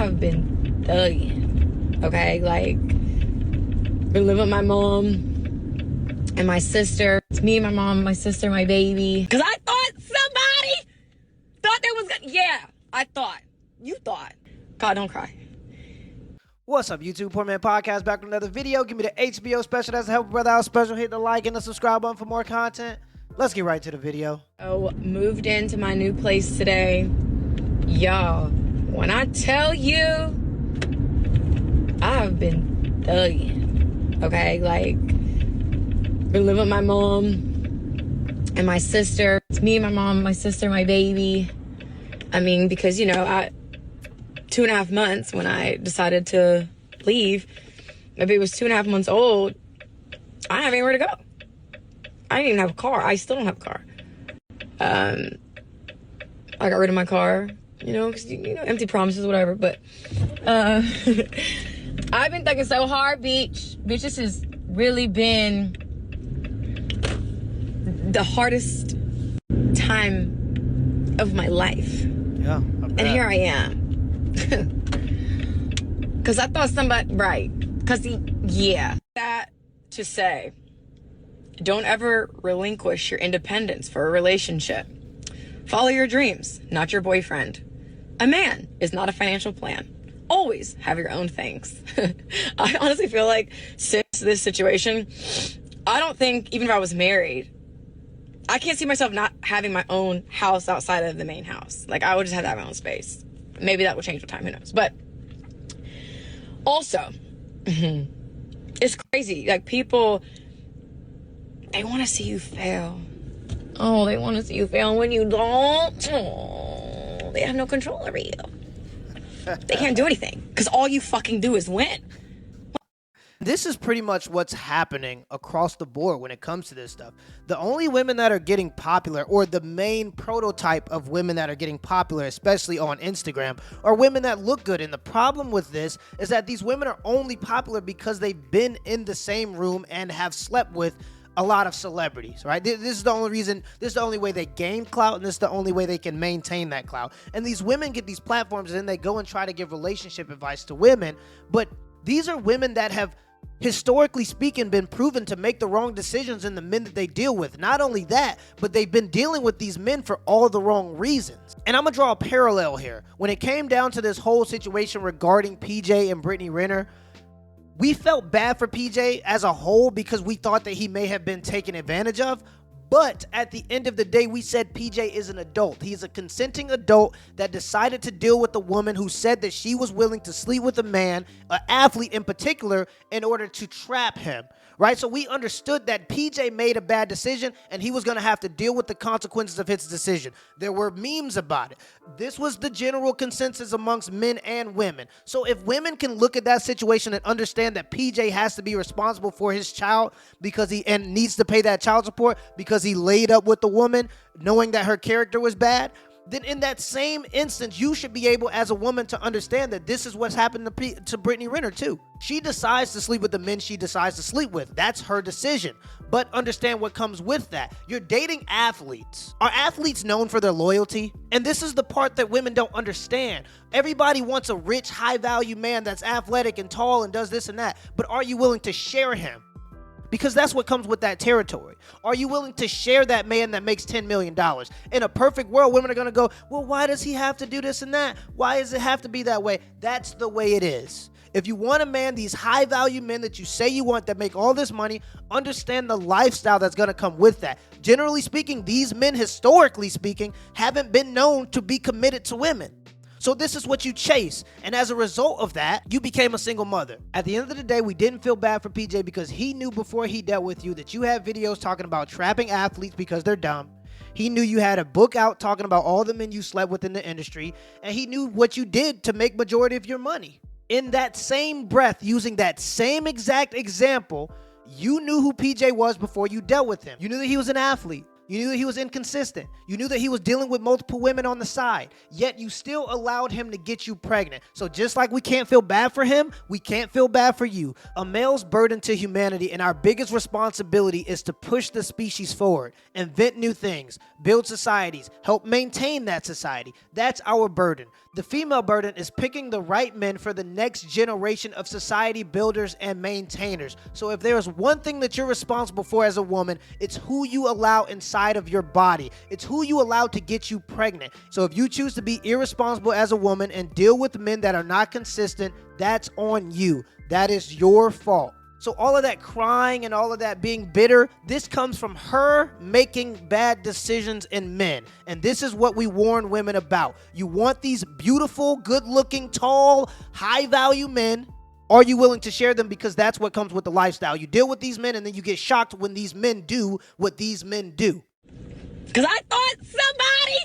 I've been thugging, okay? Like, been living with my mom and my sister. It's me, my mom, my sister, my baby. Because I thought somebody thought there was gonna, yeah, I thought. You thought. God, don't cry. What's up, YouTube? Poor Man Podcast back with another video. Give me the HBO special. That's a help a brother out special. Hit the like and the subscribe button for more content. Let's get right to the video. Oh, moved into my new place today. Y'all, when I tell you, I've been thugging, okay? Like, been living with my mom and my sister. It's me, my mom, my sister, my baby. I mean, because, you know, 2.5 months when I decided to leave, my baby was 2.5 months old. I didn't have anywhere to go. I didn't even have a car. I still don't have a car. I got rid of my car, you know, because, you know, empty promises, whatever. But I've been thinking so hard, Beach. Bitch, this has really been the hardest time of my life. Yeah. And here I am. Because I thought somebody, right. Because, yeah. That to say, don't ever relinquish your independence for a relationship. Follow your dreams, not your boyfriend. A man is not a financial plan. Always have your own things. I honestly feel like since this situation, I don't think, even if I was married, I can't see myself not having my own house outside of the main house. Like, I would just have to have my own space. Maybe that will change with time, who knows. But also, it's crazy. Like, people, they want to see you fail. Oh, they want to see you fail. And when you don't, oh, they have no control over you. They can't do anything because all you fucking do is win. This is pretty much what's happening across the board when it comes to this stuff. The only women that are getting popular, or the main prototype of women that are getting popular, especially on Instagram, are women that look good. And the problem with this is that these women are only popular because they've been in the same room and have slept with a lot of celebrities, right? This is the only reason, this is the only way they gain clout, and this is the only way they can maintain that clout. And these women get these platforms and then they go and try to give relationship advice to women, but these are women that have, historically speaking, been proven to make the wrong decisions in the men that they deal with. Not only that, but they've been dealing with these men for all the wrong reasons. And I'm gonna draw a parallel here. When it came down to this whole situation regarding PJ and Brittany Renner, we felt bad for PJ as a whole because we thought that he may have been taken advantage of. But at the end of the day, we said PJ is an adult. He's a consenting adult that decided to deal with a woman who said that she was willing to sleep with a man, an athlete in particular, in order to trap him, right? So we understood that PJ made a bad decision and he was going to have to deal with the consequences of his decision. There were memes about it. This was the general consensus amongst men and women. So if women can look at that situation and understand that PJ has to be responsible for his child because he needs to pay that child support because he laid up with the woman knowing that her character was bad, then in that same instance, you should be able as a woman to understand that this is what's happened to Brittany Renner too. She decides to sleep with the men she decides to sleep with. That's her decision. But understand what comes with that. You're dating athletes. Are athletes known for their loyalty? And this is the part that women don't understand. Everybody wants a rich, high-value man that's athletic and tall and does this and that. But are you willing to share him? Because that's what comes with that territory. Are you willing to share that man that makes $10 million? In a perfect world, women are going to go, well, why does he have to do this and that? Why does it have to be that way? That's the way it is. If you want a man, these high-value men that you say you want that make all this money, understand the lifestyle that's going to come with that. Generally speaking, these men, historically speaking, haven't been known to be committed to women. So this is what you chase. And as a result of that, you became a single mother. At the end of the day, we didn't feel bad for PJ because he knew before he dealt with you that you had videos talking about trapping athletes because they're dumb. He knew you had a book out talking about all the men you slept with in the industry. And he knew what you did to make majority of your money. In that same breath, using that same exact example, you knew who PJ was before you dealt with him. You knew that he was an athlete. You knew that he was inconsistent. You knew that he was dealing with multiple women on the side, yet you still allowed him to get you pregnant. So just like we can't feel bad for him, we can't feel bad for you. A male's burden to humanity, and our biggest responsibility is to push the species forward, invent new things, build societies, help maintain that society. That's our burden. The female burden is picking the right men for the next generation of society builders and maintainers. So if there is one thing that you're responsible for as a woman, it's who you allow inside of your body. It's who you allow to get you pregnant. So if you choose to be irresponsible as a woman and deal with men that are not consistent, that's on you. That is your fault. So all of that crying and all of that being bitter, this comes from her making bad decisions in men. And this is what we warn women about. You want these beautiful, good-looking, tall, high-value men. Are you willing to share them? Because that's what comes with the lifestyle. You deal with these men and then you get shocked when these men do what these men do. Because I thought somebody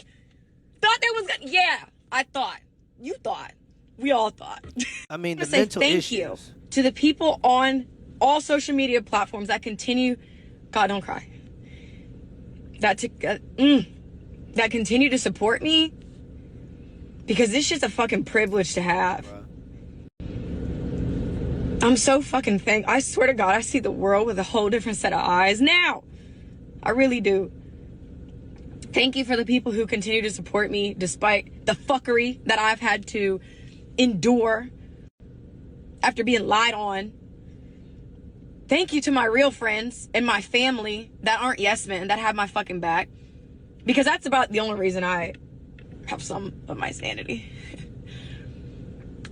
thought there was good. Yeah, I thought. You thought. We all thought. I mean, the say mental thank issues. you to the people on all social media platforms that continue. God, don't cry. That continue to support me, because this shit's a fucking privilege to have. I'm so fucking thankful. I swear to God, I see the world with a whole different set of eyes now. I really do. Thank you for the people who continue to support me despite the fuckery that I've had to endure after being lied on. Thank you to my real friends and my family that aren't yes men, that have my fucking back. Because that's about the only reason I have some of my sanity.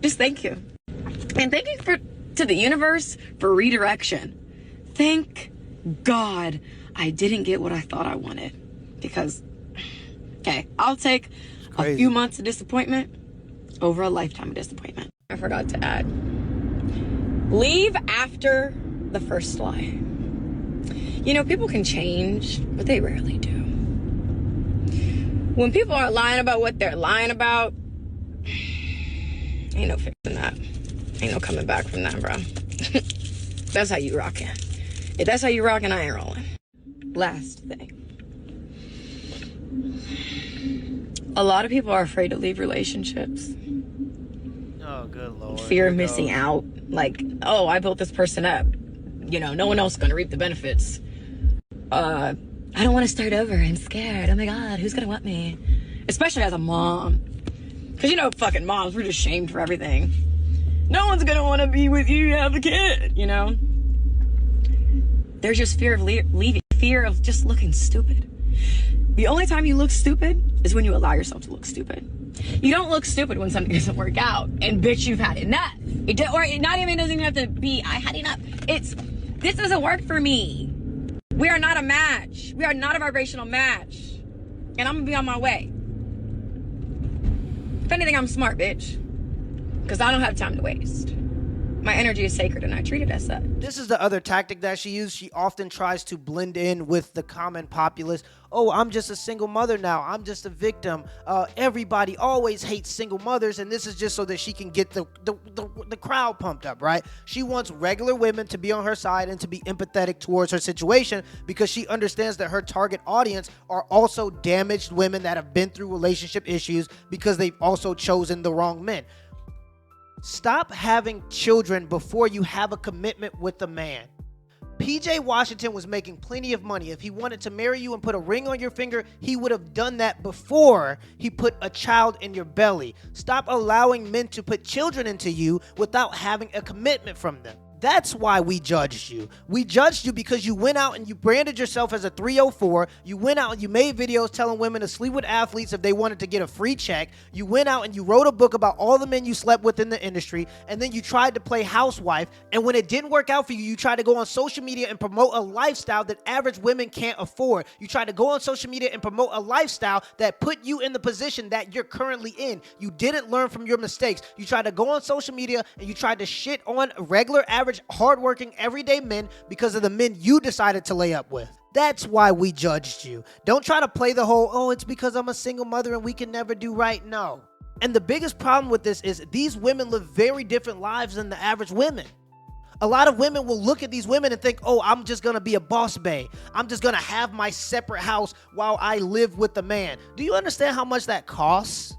Just thank you. And thank you to the universe for redirection. Thank God I didn't get what I thought I wanted. Because, okay, I'll take a few months of disappointment over a lifetime of disappointment. I forgot to add. Leave after the first lie. You know, people can change, but they rarely do. When people are lying about what they're lying about, ain't no fixing that. Ain't no coming back from that, bro. That's how you rockin'. If that's how you rockin', I ain't rolling. Last thing. A lot of people are afraid to leave relationships. Oh, good Lord. Fear of missing out. Like, oh, I built this person up. You know, no one else is going to reap the benefits. I don't want to start over. I'm scared. Oh my God, who's going to want me? Especially as a mom. Because, you know, fucking moms, we're just shamed for everything. No one's going to want to be with you, have a kid, you know? There's just fear of leaving. Fear of just looking stupid. The only time you look stupid is when you allow yourself to look stupid. You don't look stupid when something doesn't work out. And bitch, you've had enough. It doesn't even have to be, I had enough. It's, this doesn't work for me. We are not a match. We are not a vibrational match. And I'm gonna be on my way. If anything, I'm smart, bitch. Because I don't have time to waste. My energy is sacred and I treat it as such. This is the other tactic that she used. She often tries to blend in with the common populace. Oh, I'm just a single mother now. I'm just a victim. Everybody always hates single mothers, and this is just so that she can get the crowd pumped up, right? She wants regular women to be on her side and to be empathetic towards her situation because she understands that her target audience are also damaged women that have been through relationship issues because they've also chosen the wrong men. Stop having children before you have a commitment with a man. PJ Washington was making plenty of money. If he wanted to marry you and put a ring on your finger, he would have done that before he put a child in your belly. Stop allowing men to put children into you without having a commitment from them. That's why we judged you. We judged you because you went out and you branded yourself as a 304. You went out and you made videos telling women to sleep with athletes if they wanted to get a free check. You went out and you wrote a book about all the men you slept with in the industry. And then you tried to play housewife. And when it didn't work out for you, you tried to go on social media and promote a lifestyle that average women can't afford. You tried to go on social media and promote a lifestyle that put you in the position that you're currently in. You didn't learn from your mistakes. You tried to go on social media and you tried to shit on regular, average, hardworking, everyday men because of the men you decided to lay up with. That's why we judged you. Don't try to play the whole, oh, it's because I'm a single mother and we can never do right. No. And the biggest problem with this is these women live very different lives than the average women. A lot of women will look at these women and think, oh, I'm just gonna be a boss bae. I'm just gonna have my separate house while I live with the man. Do you understand how much that costs?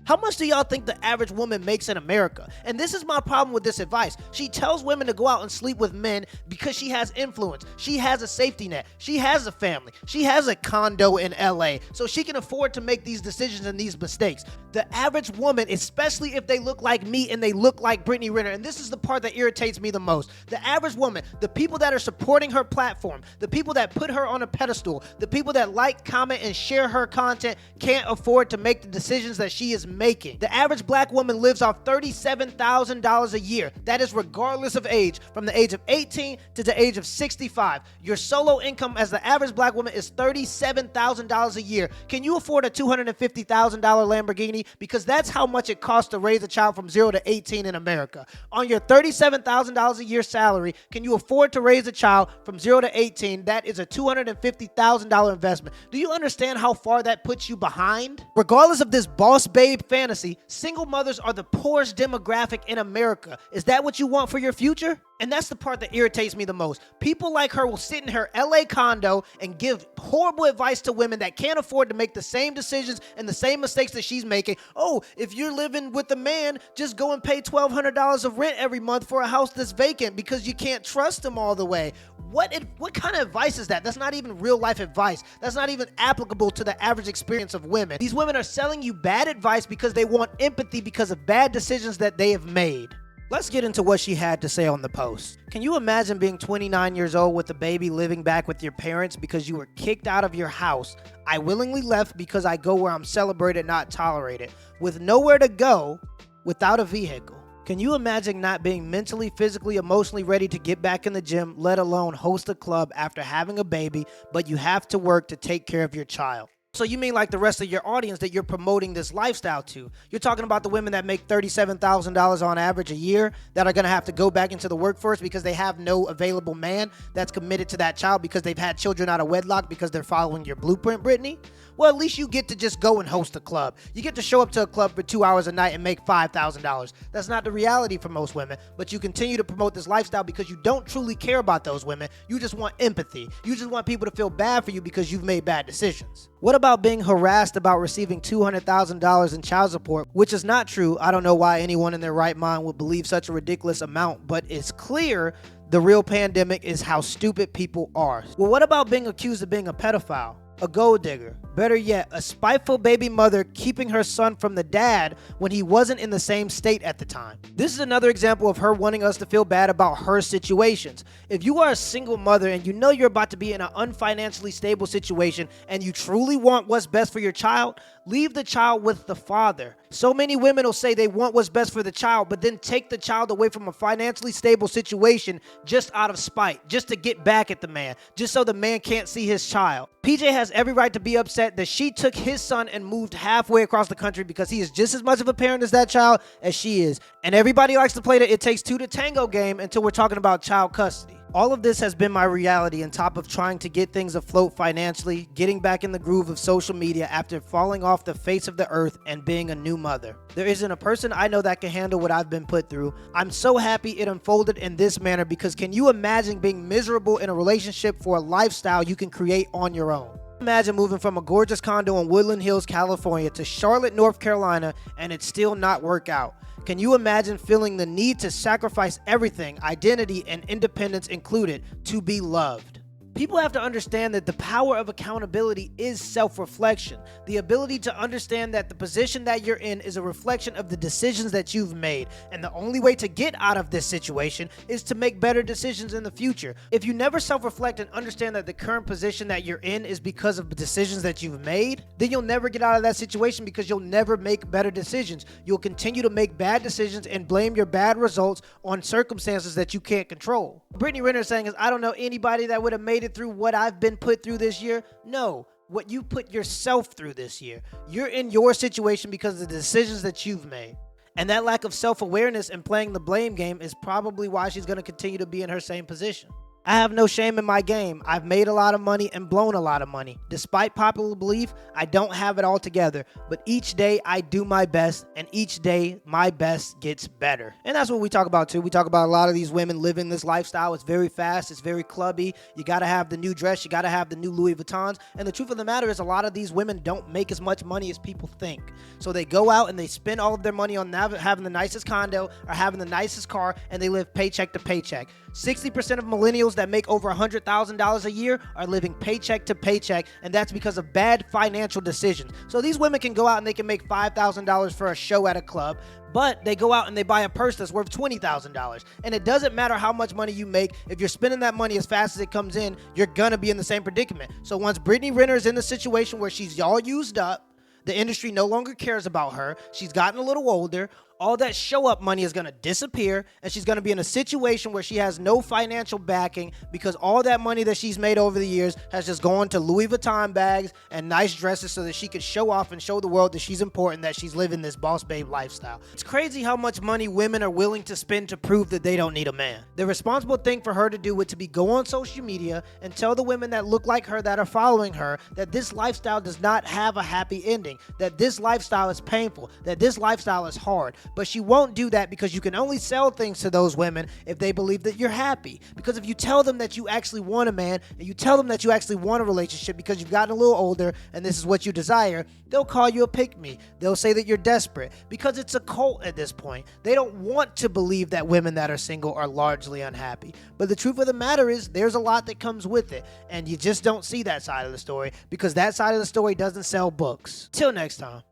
How much do y'all think the average woman makes in America? And this is my problem with this advice. She tells women to go out and sleep with men because she has influence. She has a safety net. She has a family. She has a condo in LA, so she can afford to make these decisions and these mistakes. The average woman, especially if they look like me and they look like Brittany Renner, and this is the part that irritates me the most. The average woman, the people that are supporting her platform, the people that put her on a pedestal, the people that like, comment, and share her content can't afford to make the decisions that she is making. The average black woman lives off $37,000 a year. That is regardless of age, from the age of 18 to the age of 65. Your solo income as the average black woman is $37,000 a year. Can you afford a $250,000 Lamborghini? Because that's how much it costs to raise a child from 0 to 18 in America. On your $37,000 a year salary, can you afford to raise a child from 0 to 18? That is a $250,000 investment. Do you understand how far that puts you behind? Regardless of this boss babe fantasy, single mothers are the poorest demographic in America. Is that what you want for your future? And that's the part that irritates me the most. People like her will sit in her LA condo and give horrible advice to women that can't afford to make the same decisions and the same mistakes that she's making. Oh, if you're living with a man, just go and pay $1,200 of rent every month for a house that's vacant because you can't trust him all the way. What kind of advice is that? That's not even real life advice. That's not even applicable to the average experience of women. These women are selling you bad advice because they want empathy because of bad decisions that they have made. Let's get into what she had to say on the post. Can you imagine being 29 years old with a baby, living back with your parents because you were kicked out of your house? I willingly left because I go where I'm celebrated, not tolerated, with nowhere to go, without a vehicle. Can you imagine not being mentally, physically, emotionally ready to get back in the gym, let alone host a club after having a baby, but you have to work to take care of your child? So you mean like the rest of your audience that you're promoting this lifestyle to? You're talking about the women that make $37,000 on average a year that are going to have to go back into the workforce because they have no available man that's committed to that child because they've had children out of wedlock because they're following your blueprint, Brittany? Well, at least you get to just go and host a club. You get to show up to a club for 2 hours a night and make $5,000. That's not the reality for most women, but you continue to promote this lifestyle because you don't truly care about those women. You just want empathy. You just want people to feel bad for you because you've made bad decisions. What about being harassed about receiving $200,000 in child support, which is not true? I don't know why anyone in their right mind would believe such a ridiculous amount, but it's clear the real pandemic is how stupid people are. Well, what about being accused of being a pedophile? A gold digger, better yet, a spiteful baby mother keeping her son from the dad when he wasn't in the same state at the time. This is another example of her wanting us to feel bad about her situations. If you are a single mother and you know you're about to be in an unfinancially stable situation and you truly want what's best for your child, leave the child with the father. So many women will say they want what's best for the child, but then take the child away from a financially stable situation just out of spite, just to get back at the man, just so the man can't see his child. PJ has every right to be upset that she took his son and moved halfway across the country because he is just as much of a parent as that child as she is. And everybody likes to play the it takes two to tango game until we're talking about child custody. All of this has been my reality on top of trying to get things afloat financially, getting back in the groove of social media after falling off the face of the earth and being a new mother. There isn't a person I know that can handle what I've been put through. I'm so happy it unfolded in this manner because can you imagine being miserable in a relationship for a lifestyle you can create on your own? Imagine moving from a gorgeous condo in Woodland Hills, California to Charlotte, North Carolina, and it still not work out. Can you imagine feeling the need to sacrifice everything, identity and independence included, to be loved? People have to understand that the power of accountability is self-reflection. The ability to understand that the position that you're in is a reflection of the decisions that you've made. And the only way to get out of this situation is to make better decisions in the future. If you never self-reflect and understand that the current position that you're in is because of the decisions that you've made, then you'll never get out of that situation because you'll never make better decisions. You'll continue to make bad decisions and blame your bad results on circumstances that you can't control. Brittany Renner is saying is, I don't know anybody that would have made it through what I've been put through this year. No, what you put yourself through this year. You're in your situation because of the decisions that you've made. And that lack of self-awareness and playing the blame game is probably why she's going to continue to be in her same position. I have no shame in my game. I've made a lot of money and blown a lot of money. Despite popular belief, I don't have it all together, but each day I do my best, and each day my best gets better. And that's what we talk about too. We talk about a lot of these women living this lifestyle. It's very fast, it's very clubby. You gotta have the new dress, you gotta have the new Louis Vuittons. And the truth of the matter is, a lot of these women don't make as much money as people think. So they go out and they spend all of their money on having the nicest condo or having the nicest car, and they live paycheck to paycheck. 60% of millennials that make over $100,000 a year are living paycheck to paycheck, and that's because of bad financial decisions. So these women can go out and they can make $5,000 for a show at a club, but they go out and they buy a purse that's worth $20,000. And it doesn't matter how much money you make. If you're spending that money as fast as it comes in, you're gonna be in the same predicament. So once Brittany Renner is in the situation where she's all used up, the industry no longer cares about her, she's gotten a little older, all that show up money is going to disappear, and she's going to be in a situation where she has no financial backing because all that money that she's made over the years has just gone to Louis Vuitton bags and nice dresses so that she could show off and show the world that she's important, that she's living this boss babe lifestyle. It's crazy how much money women are willing to spend to prove that they don't need a man. The responsible thing for her to do would to be go on social media and tell the women that look like her, that are following her, that this lifestyle does not have a happy ending, that this lifestyle is painful, that this lifestyle is hard. But she won't do that because you can only sell things to those women if they believe that you're happy. Because if you tell them that you actually want a man, and you tell them that you actually want a relationship because you've gotten a little older and this is what you desire, they'll call you a pick-me. They'll say that you're desperate because it's a cult at this point. They don't want to believe that women that are single are largely unhappy. But the truth of the matter is, there's a lot that comes with it, and you just don't see that side of the story because that side of the story doesn't sell books. Till next time.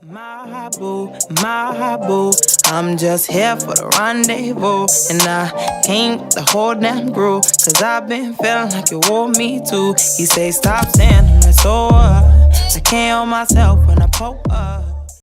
My boo, I'm just here for the rendezvous, and I came with the whole damn crew, cause I've been feeling like you want me to. He say stop standing, that's so I can't help myself when I pull up.